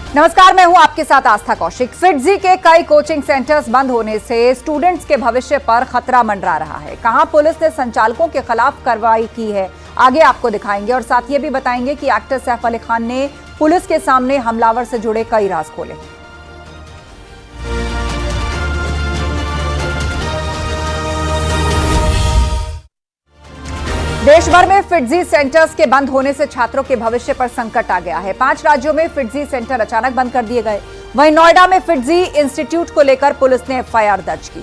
नमस्कार, मैं हूं आपके साथ आस्था कौशिक। फिटजी के कई कोचिंग सेंटर्स बंद होने से स्टूडेंट्स के भविष्य पर खतरा मंडरा रहा है। कहां पुलिस ने संचालकों के खिलाफ कार्रवाई की है, आगे आपको दिखाएंगे और साथ ये भी बताएंगे कि एक्टर सैफ अली खान ने पुलिस के सामने हमलावर से जुड़े कई राज खोले। देश भर में फिटजी सेंटर्स के बंद होने से छात्रों के भविष्य पर संकट आ गया है। 5 राज्यों में फिटजी सेंटर अचानक बंद कर दिए गए। वहीं नोएडा में फिटजी इंस्टीट्यूट को लेकर पुलिस ने एफआईआर दर्ज की।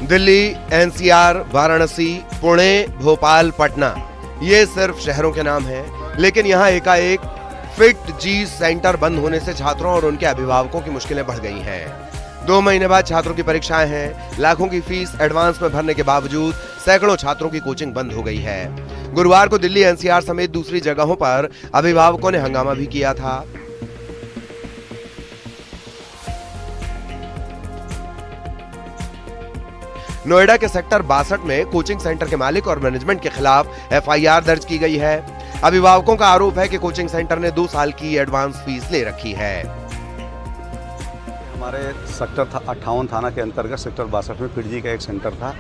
दिल्ली, एनसीआर, वाराणसी, पुणे, भोपाल, पटना, ये सिर्फ शहरों के नाम हैं, लेकिन यहाँ एकाएक फिटजी सेंटर बंद होने से छात्रों और उनके अभिभावकों की मुश्किलें बढ़ गई हैं। 2 महीने बाद छात्रों की परीक्षाएं हैं। लाखों की फीस एडवांस में भरने के बावजूद सैकड़ों छात्रों की कोचिंग बंद हो गई है। गुरुवार को दिल्ली, एनसीआर समेत दूसरी जगहों पर अभिभावकों ने हंगामा भी किया था। नोएडा के सेक्टर 62 में कोचिंग सेंटर के मालिक और मैनेजमेंट के खिलाफ एफआईआर दर्ज की गई है। अभिभावकों का आरोप है कि कोचिंग सेंटर ने 2 साल की एडवांस फीस ले रखी है। हमारे सेक्टर 58 थाना के अंतर्गत सेक्टर 62 में फिटजी का एक सेंटर था,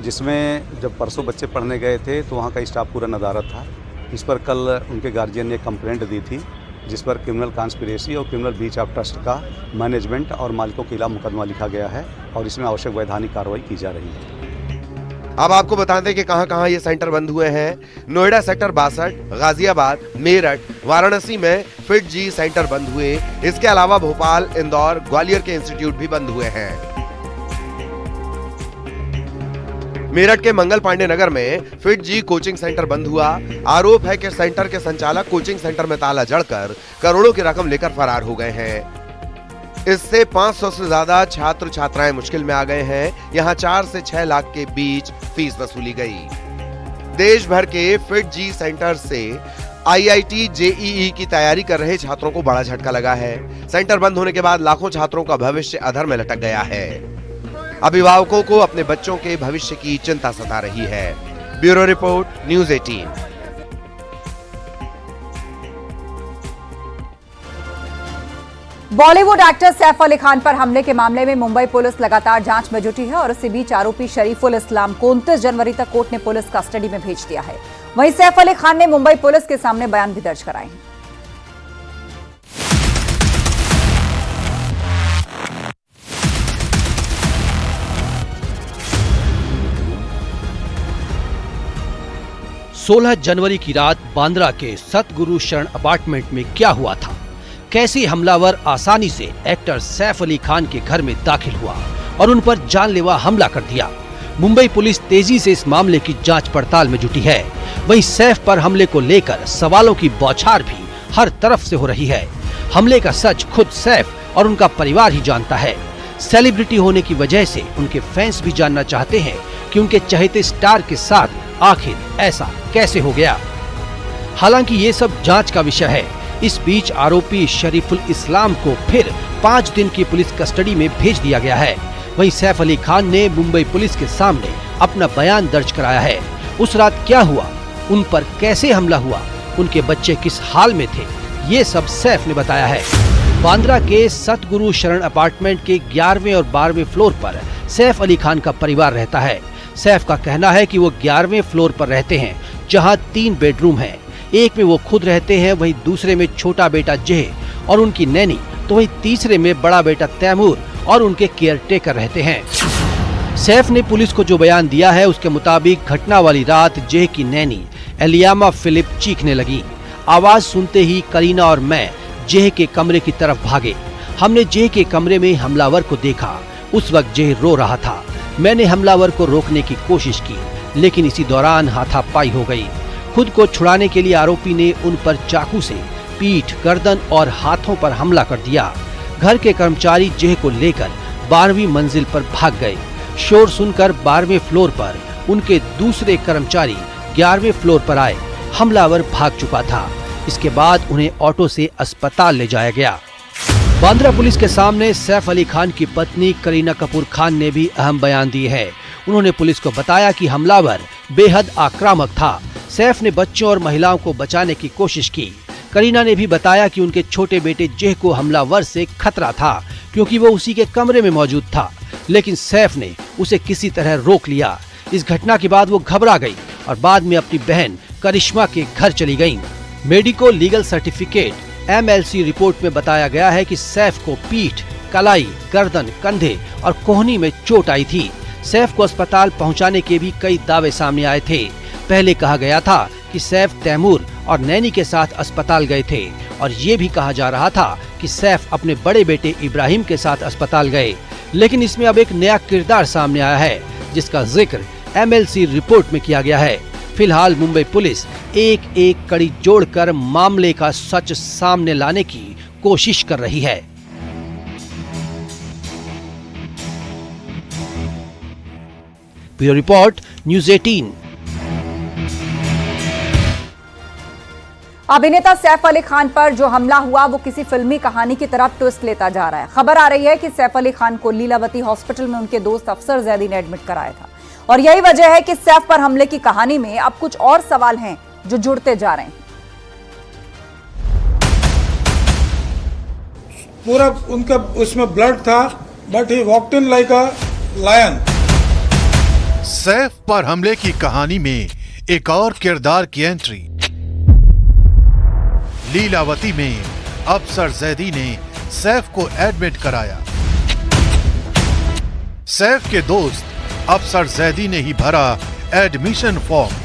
जिसमें जब परसों बच्चे पढ़ने गए थे तो वहाँ का स्टाफ पूरा नदारद था। इस पर कल उनके गार्जियन ने कंप्लेंट दी थी, जिस पर क्रिमिनल कॉन्स्पिरेसी और क्रिमिनल ब्रीच ऑफ ट्रस्ट का मैनेजमेंट और मालिकों के खिलाफ मुकदमा लिखा गया है और इसमें आवश्यक वैधानिक कार्रवाई की जा रही है। अब आपको बता दें कि कहां-कहां ये सेंटर बंद हुए हैं। नोएडा सेक्टर 62, गाजियाबाद, मेरठ, वाराणसी में फिटजी सेंटर बंद हुए। इसके अलावा भोपाल, इंदौर, ग्वालियर के इंस्टीट्यूट भी बंद हुए हैं। मेरठ के मंगल पांडे नगर में फिटजी कोचिंग सेंटर बंद हुआ। आरोप है कि सेंटर के संचालक कोचिंग सेंटर में ताला जड़कर करोड़ों की रकम लेकर फरार हो गए हैं। इससे 500 से ज्यादा छात्र छात्राएं मुश्किल में आ गए हैं। यहां 4 से 6 लाख के बीच फीस वसूली गई। देश भर के फिटजी सेंटर से आईआईटी, जेईई की तैयारी कर रहे छात्रों को बड़ा झटका लगा है। सेंटर बंद होने के बाद लाखों छात्रों का भविष्य अधर में लटक गया है। अभिभावकों को अपने बच्चों के भविष्य की चिंता सता रही है। Bureau report, news 18। Bollywood actor Saif Ali Khan पर हमले के मामले में मुंबई पुलिस लगातार जांच में जुटी है और इसी बीच आरोपी शरीफुल इस्लाम को 29 जनवरी तक कोर्ट ने पुलिस कस्टडी में भेज दिया है। वहीं सैफ अली खान ने मुंबई पुलिस के सामने बयान भी दर्ज कराए हैं। सोलह जनवरी की रात बांद्रा के सतगुरु शरण अपार्टमेंट में क्या हुआ था, कैसे हमलावर आसानी से एक्टर सैफ अली खान के घर में दाखिल हुआ और उन पर जानलेवा हमला कर दिया। मुंबई पुलिस तेजी से इस मामले की जांच पड़ताल में जुटी है। वहीं सैफ पर हमले को लेकर सवालों की बौछार भी हर तरफ से हो रही है। हमले का सच खुद सैफ और उनका परिवार ही जानता है। सेलिब्रिटी होने की वजह से उनके फैंस भी जानना चाहते हैं कि उनके चहेते स्टार के साथ आखिर ऐसा कैसे हो गया। हालांकि ये सब जांच का विषय है। इस बीच आरोपी शरीफुल इस्लाम को फिर 5 दिन की पुलिस कस्टडी में भेज दिया गया है। वहीं सैफ अली खान ने मुंबई पुलिस के सामने अपना बयान दर्ज कराया है। उस रात क्या हुआ, उन पर कैसे हमला हुआ, उनके बच्चे किस हाल में थे, ये सब सैफ ने बताया है। बांद्रा के सतगुरु शरण अपार्टमेंट के 11वें और 12वें फ्लोर पर सैफ अली खान का परिवार रहता है। सैफ का कहना है कि वो 11वें फ्लोर पर रहते हैं, जहां 3 बेडरूम हैं। एक में वो खुद रहते हैं, वहीं दूसरे में छोटा बेटा जह और उनकी नैनी, तो वहीं तीसरे में बड़ा बेटा तैमूर और उनके केयरटेकर रहते हैं। सैफ ने पुलिस को जो बयान दिया है उसके मुताबिक घटना वाली रात जह की नैनी एलियामा फिलिप चीखने लगी। आवाज सुनते ही करीना और मैं जह के कमरे की तरफ भागे। हमने जह के कमरे में हमलावर को देखा। उस वक्त जह रो रहा था। मैंने हमलावर को रोकने की कोशिश की, लेकिन इसी दौरान हाथापाई हो गई। खुद को छुड़ाने के लिए आरोपी ने उन पर चाकू से पीठ, गर्दन और हाथों पर हमला कर दिया। घर के कर्मचारी जह को लेकर 12वीं मंजिल पर भाग गए। शोर सुनकर 12वें फ्लोर पर उनके दूसरे कर्मचारी 11वें फ्लोर पर आए। हमलावर भाग चुका था। इसके बाद उन्हें ऑटो से अस्पताल ले जाया गया। बांद्रा पुलिस के सामने सैफ अली खान की पत्नी करीना कपूर खान ने भी अहम बयान दी है। उन्होंने पुलिस को बताया कि हमलावर बेहद आक्रामक था। सैफ ने बच्चों और महिलाओं को बचाने की कोशिश की। करीना ने भी बताया कि उनके छोटे बेटे जेह को हमलावर से खतरा था क्योंकि वो उसी के कमरे में मौजूद था, लेकिन सैफ ने उसे किसी तरह रोक लिया। इस घटना के बाद वो घबरा गई और बाद में अपनी बहन करिश्मा के घर चली गईं। Medico legal certificate MLC report में बताया गया है कि सैफ को पीठ, कलाई, गर्दन, कंधे और कोहनी में चोट आई थी। सैफ को अस्पताल पहुंचाने के भी कई दावे सामने आए थे। पहले कहा गया था कि सैफ तैमूर और नैनी के साथ अस्पताल गए थे और ये भी कहा जा रहा था कि सैफ अपने बड़े बेटे इब्राहिम के साथ अस्पताल गए। लेकिन इसमें अब एक नया किरदार सामने आया है जिसका जिक्र MLC रिपोर्ट में किया गया है। फिलहाल मुंबई पुलिस एक एक कड़ी जोड़कर मामले का सच सामने लाने की कोशिश कर रही है। Bureau report, news 18। अभिनेता सैफ अली खान पर जो हमला हुआ वो किसी फिल्मी कहानी की तरफ ट्विस्ट लेता जा रहा है। खबर आ रही है कि सैफ अली खान को लीलावती हॉस्पिटल में उनके दोस्त अफसर जैदी ने एडमिट कराया था और यही वजह है कि सैफ पर हमले की कहानी में अब कुछ और सवाल हैं जो जुड़ते जा रहे हैं। पूरा उनका उसमें ब्लड था, but he walked in like a lion. Saif पर हमले की कहानी में एक और किरदार की एंट्री। लीलावती में अफसर जैदी ने सैफ को एडमिट कराया। सैफ के दोस्त अफसर जैदी ने ही भरा एडमिशन फॉर्म।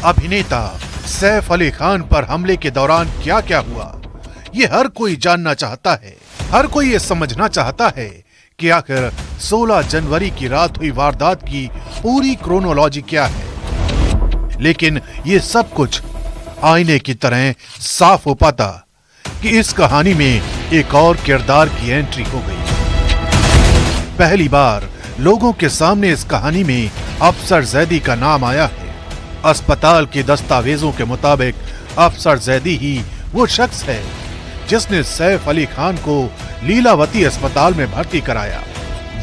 अभिनेता सैफ अली खान पर हमले के दौरान क्या क्या हुआ, ये हर कोई जानना चाहता है। हर कोई ये समझना चाहता है कि आखिर 16 जनवरी की रात हुई वारदात की पूरी क्रोनोलॉजी क्या है। लेकिन ये सब कुछ आईने की तरह साफ हो पाता कि इस कहानी में एक और किरदार की एंट्री हो गई। पहली बार लोगों के सामने इस कहानी में अफसर जैदी का नाम आया है। अस्पताल के दस्तावेजों के मुताबिक अफसर जैदी ही वो शख्स है जिसने सैफ अली खान को लीलावती अस्पताल में भर्ती कराया।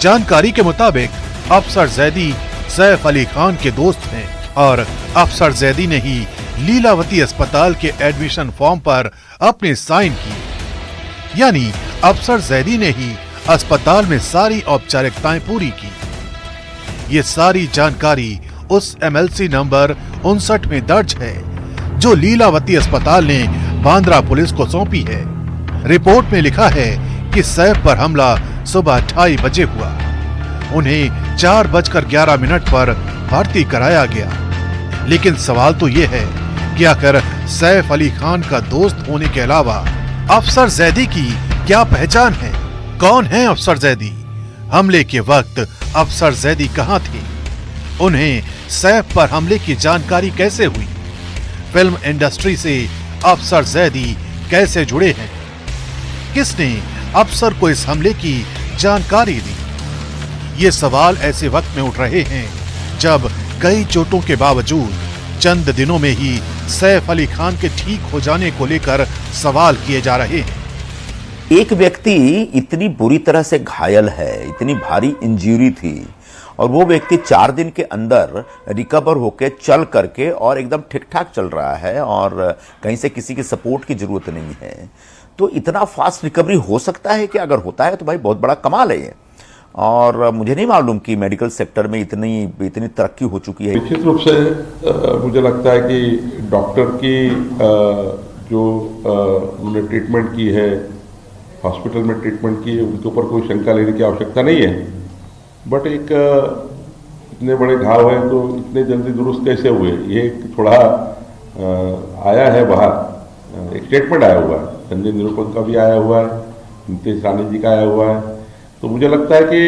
जानकारी के मुताबिक अफसर जैदी सैफ अली खान के दोस्त हैं और अफसर जैदी ने ही लीलावती अस्पताल के एडमिशन फॉर्म पर अपने साइन किए। यानी अफसर जैदी ने ही अस्पताल में सारी औपचारिकताएं पूरी की। ये सारी जानकारी उस MLC नंबर 59 में दर्ज है जो लीलावती अस्पताल ने बांद्रा पुलिस को सौंपी है। रिपोर्ट में लिखा है कि सैफ पर हमला सुबह 2:30 बजे हुआ। उन्हें 4:11 पर भर्ती कराया गया। लेकिन सवाल तो ये है कि आखिर सैफ अली खान का दोस्त होने के अलावा अफसर जैदी की क्या पहचान है? कौन है अफसर जैदी? हमले के वक्त अफसर जैदी कहां थे? उन्हें सैफ पर हमले की जानकारी कैसे हुई? फिल्म इंडस्ट्री से अफसर जैदी कैसे जुड़े हैं? किसने अफसर को इस हमले की जानकारी दी? ये सवाल ऐसे वक्त में उठ रहे हैं जब कई चोटों के बावजूद चंद दिनों में ही सैफ अली खान के ठीक हो जाने को लेकर सवाल किए जा रहे हैं। एक व्यक्ति इतनी बुरी तरह से घायल है, इतनी भारी इंजरी थी और वो व्यक्ति 4 दिन के अंदर रिकवर होके चल करके और एकदम ठीक ठाक चल रहा है और कहीं से किसी की सपोर्ट की जरूरत नहीं है। तो इतना फास्ट रिकवरी हो सकता है कि अगर होता है तो भाई बहुत बड़ा कमाल है ये। और मुझे नहीं मालूम कि मेडिकल सेक्टर में इतनी तरक्की हो चुकी है। निश्चित रूप से मुझे लगता है कि डॉक्टर की जो उन्होंने ट्रीटमेंट की है, हॉस्पिटल में ट्रीटमेंट की है, उनके ऊपर कोई शंका लेने की आवश्यकता नहीं है। बट एक इतने बड़े घाव हैं तो इतने जल्दी दुरुस्त कैसे हुए, ये थोड़ा आया है बाहर। एक स्टेटमेंट आया हुआ है, संजय निरूपम का भी आया हुआ है, नीतीश राणे जी का आया हुआ है। तो मुझे लगता है कि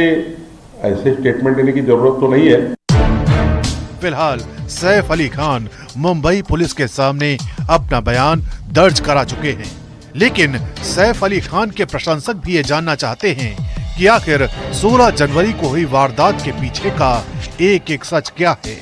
ऐसे स्टेटमेंट देने की जरूरत तो नहीं है। फिलहाल सैफ अली खान मुंबई पुलिस के सामने अपना बयान दर्ज करा चुके हैं। लेकिन सैफ अली खान के प्रशंसक भी ये जानना चाहते हैं कि आखिर 16 जनवरी को हुई वारदात के पीछे का एक एक सच क्या है।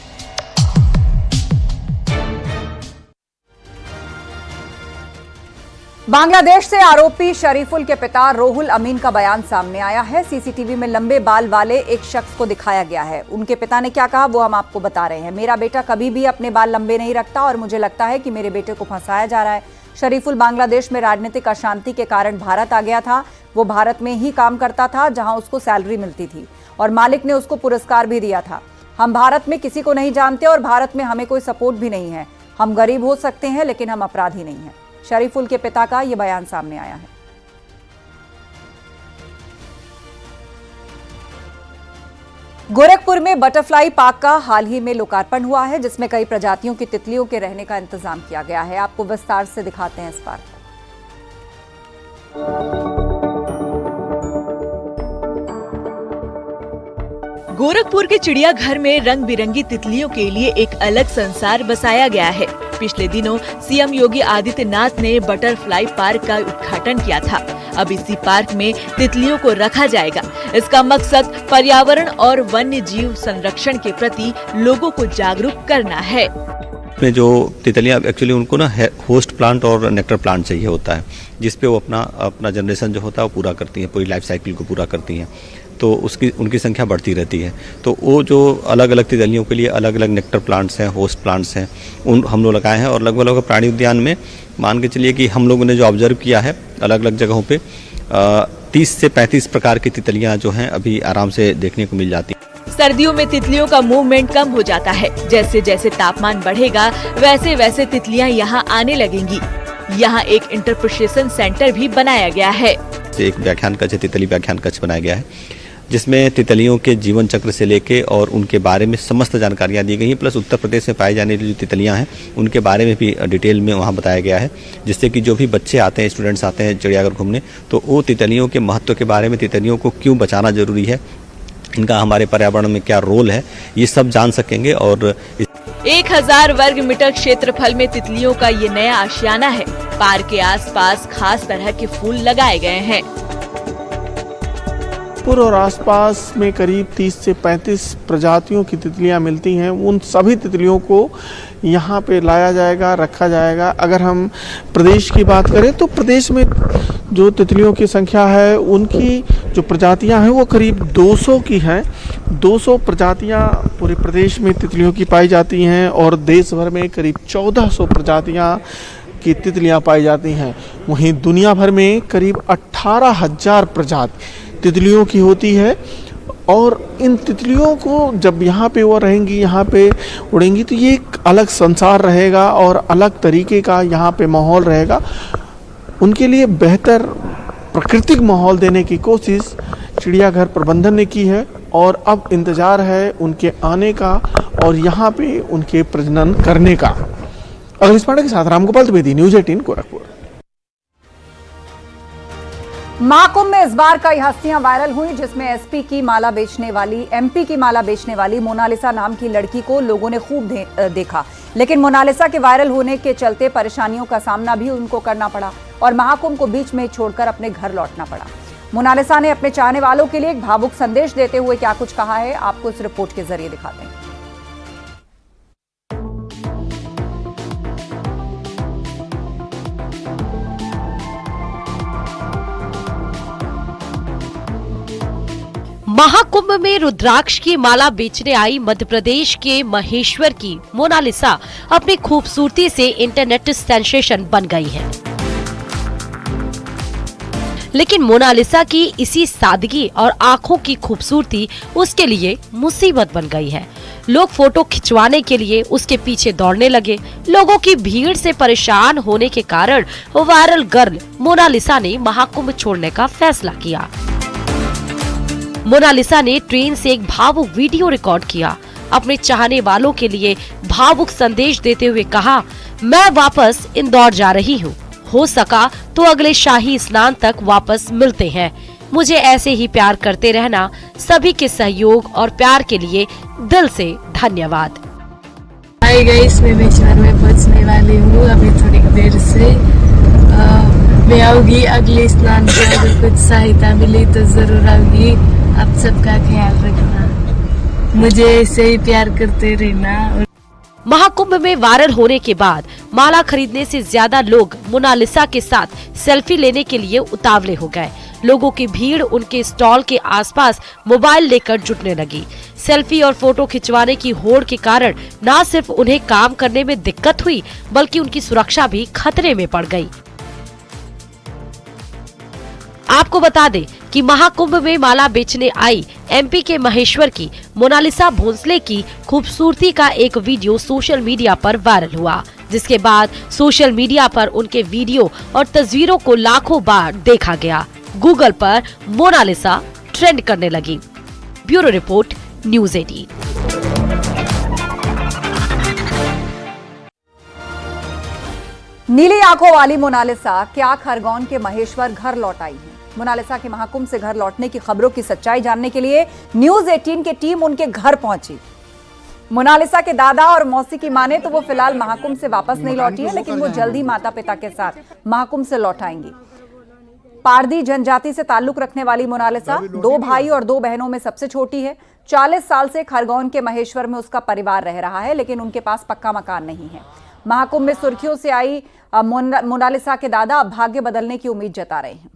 बांग्लादेश से आरोपी शरीफुल के पिता रोहुल अमीन का बयान सामने आया है। सीसीटीवी में लंबे बाल वाले एक शख्स को दिखाया गया है। उनके पिता ने क्या कहा वो हम आपको बता रहे हैं। मेरा बेटा कभी भी अपने बाल लंबे नहीं रखता और मुझे लगता है कि मेरे बेटे को फंसाया जा रहा है। शरीफुल बांग्लादेश में राजनीतिक अशांति के कारण भारत आ गया था। वो भारत में ही काम करता था जहां उसको सैलरी मिलती थी और मालिक ने उसको पुरस्कार भी दिया था। हम भारत में किसी को नहीं जानते और भारत में हमें कोई सपोर्ट भी नहीं है। हम गरीब हो सकते हैं लेकिन हम अपराधी नहीं हैं। शरीफुल के पिता का यह बयान सामने आया है। गोरखपुर में बटरफ्लाई पार्क का हाल ही में लोकार्पण हुआ है, जिसमें कई प्रजातियों की तितलियों के रहने का इंतजाम किया गया है। आपको विस्तार से दिखाते हैं इस पार्क को। गोरखपुर के चिड़ियाघर में रंग बिरंगी तितलियों के लिए एक अलग संसार बसाया गया है। पिछले दिनों सीएम योगी आदित्यनाथ ने बटरफ्लाई पार्क का उद्घाटन किया था। अब इसी पार्क में तितलियों को रखा जाएगा। इसका मकसद पर्यावरण और वन्य जीव संरक्षण के प्रति लोगों को जागरूक करना है। में जो तितलियां एक्चुअली उनको ना होस्ट प्लांट और नेक्टर प्लांट चाहिए होता है, जिसपे वो अपना जनरेशन जो होता है वो पूरा करती है, पूरी लाइफ साइकिल को पूरा करती हैं। तो उनकी संख्या बढ़ती रहती है। तो वो जो अलग अलग तितलियों के लिए अलग अलग नेक्टर प्लांट्स हैं, होस्ट प्लांट्स हैं, उन हम लोग लगाए हैं। और लगभग प्राणी उद्यान में मान के चलिए कि हम लोगों ने जो ऑब्जर्व किया है अलग अलग जगहों पे 30 से 35 प्रकार की तितलियां जो हैं अभी आराम से देखने को मिल जाती हैं। सर्दियों में तितलियों का मूवमेंट कम हो जाता है। जैसे जैसे तापमान बढ़ेगा वैसे वैसे तितलियां यहाँ आने लगेंगी। यहाँ एक इंटरप्रिटेशन सेंटर भी बनाया गया है। एक व्याख्यान कक्ष, तितली व्याख्यान कक्ष बनाया गया है, जिसमें तितलियों के जीवन चक्र से लेके और उनके बारे में समस्त जानकारियां दी गई हैं। प्लस उत्तर प्रदेश में पाई जाने वाली जो तितलियां हैं उनके बारे में भी डिटेल में वहां बताया गया है, जिससे कि जो भी बच्चे आते हैं, स्टूडेंट्स आते हैं चिड़ियाघर घूमने, तो वो तितलियों के महत्व के बारे में, तितलियों को क्यों बचाना जरूरी है, इनका हमारे पर्यावरण में क्या रोल है, ये सब जान सकेंगे। और 1000 वर्ग मीटर क्षेत्रफल में तितलियों का ये नया आशियाना है। पार्क के आसपास खास तरह के फूल लगाए गए हैं। और आसपास में करीब 30 से 35 प्रजातियों की तितलियां मिलती हैं। उन सभी तितलियों को यहाँ पे लाया जाएगा, रखा जाएगा। अगर हम प्रदेश की बात करें तो प्रदेश में जो तितलियों की संख्या है, उनकी जो प्रजातियां हैं वो करीब 200 की हैं। 200 प्रजातियां पूरे प्रदेश में तितलियों की पाई जाती हैं और देश भर में करीब 1400 प्रजातियां की तितलियां पाई जाती हैं। वहीं दुनिया भर में करीब 18,000 प्रजाति तितलियों की होती है। और इन तितलियों को जब यहाँ पे वो रहेंगी, यहाँ पे उड़ेंगी, तो ये एक अलग संसार रहेगा और अलग तरीके का यहाँ पे माहौल रहेगा। उनके लिए बेहतर प्राकृतिक माहौल देने की कोशिश चिड़ियाघर प्रबंधन ने की है और अब इंतज़ार है उनके आने का और यहाँ पे उनके प्रजनन करने का। अगले पांडे के साथ रामगोपाल द्विवेदी, न्यूज़ 18 गोरखपुर। महाकुंभ में इस बार कई हस्तियां वायरल हुई, जिसमें एमपी की माला बेचने वाली मोनालिसा नाम की लड़की को लोगों ने खूब देखा। लेकिन मोनालिसा के वायरल होने के चलते परेशानियों का सामना भी उनको करना पड़ा और महाकुंभ को बीच में छोड़कर अपने घर लौटना पड़ा। मोनालिसा ने अपने चाहने वालों के लिए एक भावुक संदेश देते हुए क्या कुछ कहा है, आपको इस रिपोर्ट के जरिए दिखाते हैं। महाकुंभ में रुद्राक्ष की माला बेचने आई मध्य प्रदेश के महेश्वर की मोनालिसा अपनी खूबसूरती से इंटरनेट सेंसेशन बन गई है। लेकिन मोनालिसा की इसी सादगी और आंखों की खूबसूरती उसके लिए मुसीबत बन गई है। लोग फोटो खिंचवाने के लिए उसके पीछे दौड़ने लगे। लोगों की भीड़ से परेशान होने के कारण वायरल गर्ल मोनालिसा ने महाकुंभ छोड़ने का फैसला किया। मोनालिसा ने ट्रेन से एक भावुक वीडियो रिकॉर्ड किया। अपने चाहने वालों के लिए भावुक संदेश देते हुए कहा, मैं वापस इंदौर जा रही हूँ, हो सका तो अगले शाही स्नान तक वापस मिलते हैं। मुझे ऐसे ही प्यार करते रहना। सभी के सहयोग और प्यार के लिए दिल से धन्यवाद। हाय गाइस, मैं महेश्वर में पहुंचने वाली हूँ अभी थोड़ी देर से। मैं आऊंगी अगले स्नान पे, अगर कुछ सहायता मिली तो जरूर आऊंगी। आप सबका ख्याल रखना, मुझे ऐसे ही प्यार करते रहना। महाकुंभ में वायरल होने के बाद माला खरीदने से ज्यादा लोग मोनालिसा के साथ सेल्फी लेने के लिए उतावले हो गए। लोगों की भीड़ उनके स्टॉल के आसपास मोबाइल लेकर जुटने लगी। सेल्फी और फोटो खिंचवाने की होड़ के कारण न सिर्फ उन्हें काम करने में दिक्कत हुई, बल्कि उनकी सुरक्षा भी खतरे में पड़ गई। आपको बता दें कि महाकुंभ में माला बेचने आई एमपी के महेश्वर की मोनालिसा भोंसले की खूबसूरती का एक वीडियो सोशल मीडिया पर वायरल हुआ, जिसके बाद सोशल मीडिया पर उनके वीडियो और तस्वीरों को लाखों बार देखा गया। गूगल पर मोनालिसा ट्रेंड करने लगी। Bureau report, news 18। नीली आंखों वाली मोनालिसा क्या खरगोन के महेश्वर घर लौट आई है? मोनालिसा के महाकुंभ से घर लौटने की खबरों की सच्चाई जानने के लिए न्यूज़ 18 की टीम उनके घर पहुंची। मोनालिसा के दादा और मौसी की माने तो वो फिलहाल महाकुंभ से वापस नहीं लौटी है, लेकिन वो जल्द ही माता पिता के साथ महाकुंभ से लौट आएंगी। पारदी जनजाति से ताल्लुक रखने वाली मोनालिसा 2 भाई और 2 बहनों में सबसे छोटी है। 40 साल से खरगोन के महेश्वर में उसका परिवार रह रहा है, लेकिन उनके पास पक्का मकान नहीं है। महाकुंभ में सुर्खियों से आई मोनालिसा के दादा अब भाग्य बदलने की उम्मीद जता रहे हैं।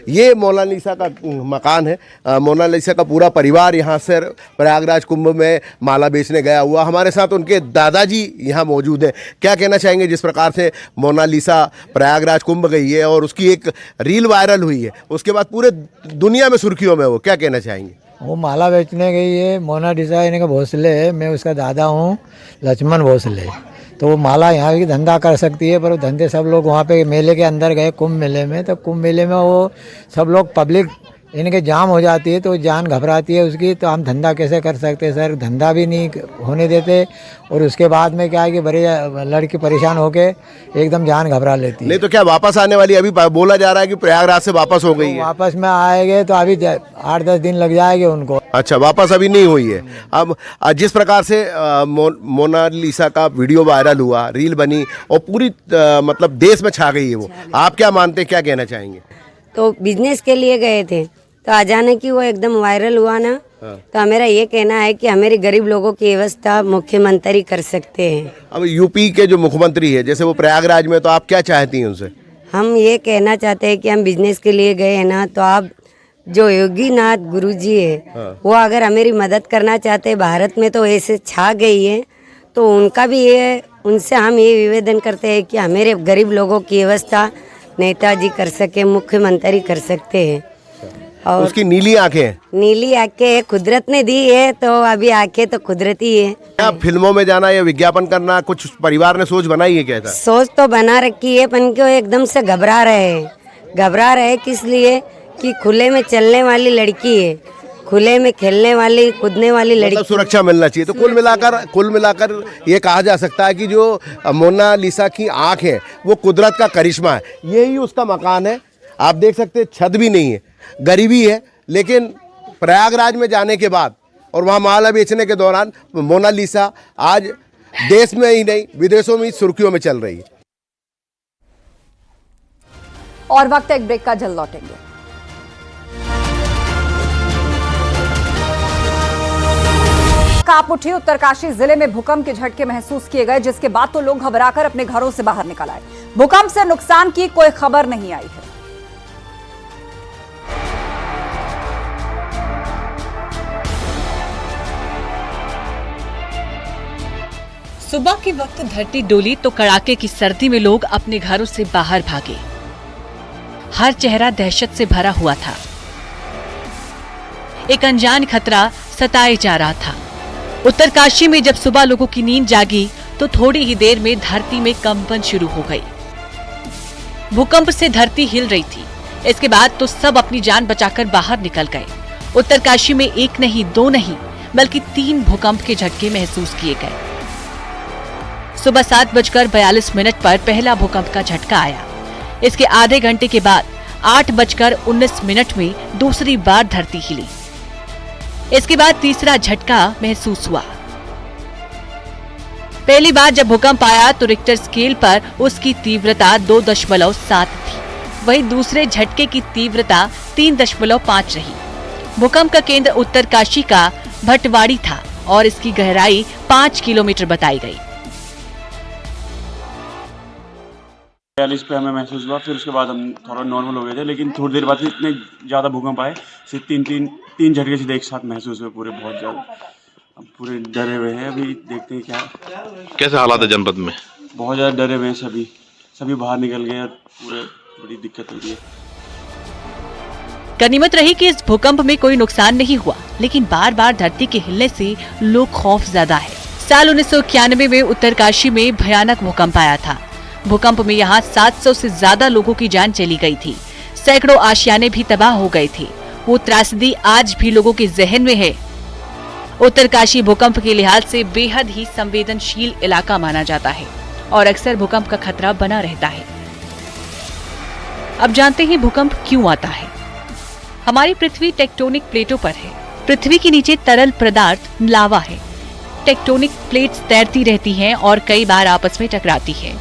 ये मोनालिसा का मकान है। मोनालिसा का पूरा परिवार यहाँ से प्रयागराज कुंभ में माला बेचने गया हुआ। हमारे साथ उनके दादाजी यहाँ मौजूद हैं। क्या कहना चाहेंगे जिस प्रकार से मोनालिसा प्रयागराज कुंभ गई है और उसकी एक रील वायरल हुई है, उसके बाद पूरे दुनिया में सुर्खियों में, वो क्या कहना चाहेंगे? वो माला बेचने गई है मोनालिसा इनका भोसले है। मैं उसका दादा हूँ, लक्ष्मण भोसले। तो वो माला यहाँ की धंधा कर सकती है, पर वो धंधे सब लोग वहाँ पे मेले के अंदर गए, कुंभ मेले में। तो कुंभ मेले में वो सब लोग पब्लिक इनके जाम हो जाती है, तो जान घबराती है उसकी। तो हम धंधा कैसे कर सकते हैं सर? धंधा भी नहीं होने देते। और उसके बाद में क्या है कि बड़े लड़की परेशान होके एकदम जान घबरा लेती है। नहीं तो क्या वापस आने वाली? अभी बोला जा रहा है कि प्रयागराज से वापस हो गई है। वापस में आएंगे तो अभी 8-10 दिन लग जाएंगे उनको। अच्छा, वापस अभी नहीं हुई है। अब जिस प्रकार से मोनालिसा का वीडियो वायरल हुआ, रील बनी और पूरी मतलब देश में छा गई है वो, आप क्या मानते हैं, क्या कहना चाहेंगे? तो बिजनेस के लिए गए थे, तो अचानक ही वो एकदम वायरल हुआ ना। तो मेरा ये कहना है कि हमारे गरीब लोगों की व्यवस्था मुख्यमंत्री कर सकते हैं। अब यूपी के जो मुख्यमंत्री है, जैसे वो प्रयागराज में, तो आप क्या चाहती हैं उनसे? हम ये कहना चाहते हैं कि हम बिजनेस के लिए गए हैं ना, तो आप जो योगीनाथ गुरुजी है वो अगर हमारी मदद करना चाहते हैं, भारत में तो ऐसे छा गई है, तो उनका भी ये, उनसे हम ये निवेदन करते हैं कि हमारे गरीब लोगों की व्यवस्था नेताजी कर सके, मुख्यमंत्री कर सकते हैं। और उसकी नीली आंखें, नीली आंखें कुदरत ने दी है, तो अभी आंखें तो कुदरती है। क्या फिल्मों में जाना या विज्ञापन करना कुछ परिवार ने सोच बनाई है? क्या था? सोच तो बना रखी है, पर क्यों एकदम से घबरा रहे हैं किस लिए कि खुले में चलने वाली लड़की है, खुले में खेलने वाली, कूदने वाली लड़की, मतलब सुरक्षा मिलना चाहिए। तो कुल मिलाकर ये कहा जा सकता है कि जो मोनालिसा की आंख है वो कुदरत का करिश्मा है। यही उसका मकान है। आप देख सकते हैं, छत भी नहीं है, गरीबी है, लेकिन प्रयागराज में जाने के बाद और वहाँ माला बेचने के दौरान मोनालिसा आज देश में ही नहीं विदेशों में सुर्खियों में चल रही है। और वक्त एक ब्रेक का, जल्द लौटेंगे। कांप उठी उत्तरकाशी जिले में भूकंप के झटके महसूस किए गए, जिसके बाद तो लोग घबराकर अपने घरों से बाहर निकल आए। भूकंप से नुकसान की कोई खबर नहीं आई है। सुबह के वक्त धरती डोली तो कड़ाके की सर्दी में लोग अपने घरों से बाहर भागे। हर चेहरा दहशत से भरा हुआ था। एक अनजान खतरा सताए जा रहा था। उत्तरकाशी में जब सुबह लोगों की नींद जागी तो थोड़ी ही देर में धरती में कंपन शुरू हो गई। भूकंप से धरती हिल रही थी। इसके बाद तो सब अपनी जान बचाकर बाहर निकल गए। उत्तरकाशी में 1 नहीं 2 नहीं बल्कि 3 भूकंप के झटके महसूस किए गए। सुबह 7:42 पर पहला भूकंप का झटका आया। इसके आधे घंटे के बाद 8:19 में दूसरी बार धरती हिली। इसके बाद तीसरा झटका महसूस हुआ। पहली बार जब भूकंप आया तो रिक्टर स्केल पर उसकी तीव्रता 2.7 थी। वहीं दूसरे झटके की तीव्रता 3.5 रही। भूकंप का केंद्र उत्तरकाशी का भटवाड़ी था और इसकी गहराई 5 किलोमीटर बताई गई। 42 पे हमें महसूस हुआ, फिर उसके बाद हम थोड़ा नॉर्मल हो गए थे, लेकिन थोड़ी देर बाद इतने ज़्यादा भूकंप आए, सिर्फ तीन झटके सीधे एक साथ महसूस हुए पूरे, बहुत ज़्यादा। अब पूरे डरे हुए हैं, अभी देखते हैं क्या कैसे हालात है जनपद में। बहुत ज़्यादा डरे हुए हैं सभी बाहर निकल गए, पूरे बड़ी दिक्कत हो रही है। गनीमत रही कि इस भूकंप में कोई नुकसान नहीं हुआ, लेकिन बार बार धरती के हिलने से लोग खौफजदा है। साल 1991 में उत्तरकाशी में भयानक भूकंप आया था। भूकंप में यहाँ 700 से ज्यादा लोगों की जान चली गई थी। सैकड़ों आशियाने भी तबाह हो गए थे। वो त्रासदी आज भी लोगों के जहन में है। उत्तरकाशी भूकंप के लिहाज से बेहद ही संवेदनशील इलाका माना जाता है और अक्सर भूकंप का खतरा बना रहता है। अब जानते हैं भूकंप क्यों आता है। हमारी पृथ्वी टेक्टोनिक प्लेटों पर है। पृथ्वी के नीचे तरल पदार्थ लावा है। टेक्टोनिक प्लेट्स तैरती रहती हैं और कई बार आपस में टकराती हैं।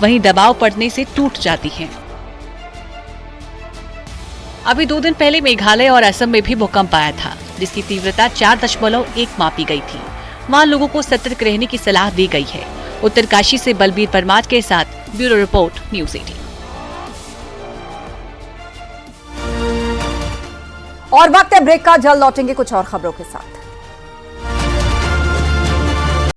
वहीं दबाव पड़ने से टूट जाती हैं। अभी 2 दिन पहले मेघालय और असम में भी भूकंप आया था, जिसकी तीव्रता 4.1 मापी गई थी। वहां लोगों को सतर्क रहने की सलाह दी गई है। उत्तरकाशी से बलबीर परमार के साथ ब्यूरो रिपोर्ट, न्यूज़ 18। और वक्त है ब्रेक का, जल्द लौटेंगे कुछ और खबरों के साथ।